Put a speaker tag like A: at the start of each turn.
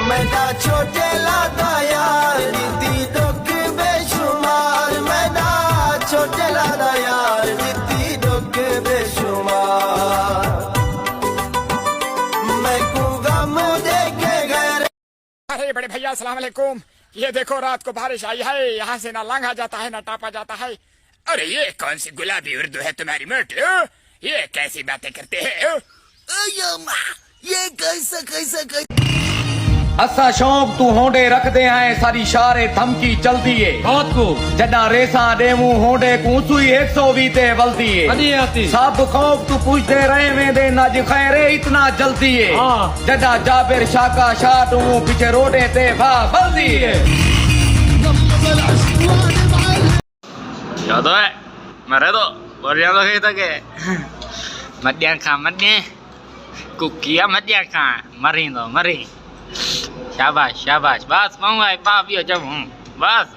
A: मैदा छोटे लादा यार नीति दुख बेशुमार मैदा छोटे लादा यार नीति दुख बेशुमार मैं कूगा मुझे के घर।
B: अरे बड़े भैया अस्सलाम वालेकुम। ये देखो रात को बारिश आई है, यहाँ से ना लांघा जाता है ना टापा जाता है। अरे ये कौन सी गुलाबी उर्दू है तुम्हारी मोटे? ये कैसी बातें करते हैं?
A: ये कैसे कैसे
C: असा शौक तू होंडे रख दे हैं सारी शारे धमकी चलती है
D: बहुत को
C: जडा रेसा डेमू होंडे को सुई 120 ते बलती है
D: नहीं आती
C: सब खौफ तू पूछते रहे में दे ना खैरे इतना जलती है जडा जाबिर शाका शाह तू पीछे रोडे ते भा बलती है।
E: Yo tuh, mereka tuh baru yang kita ke, matian kan matnya, kukia matian kan, mari tuh mari, syabas syabas, bas mau nggak pak biar jam, bas.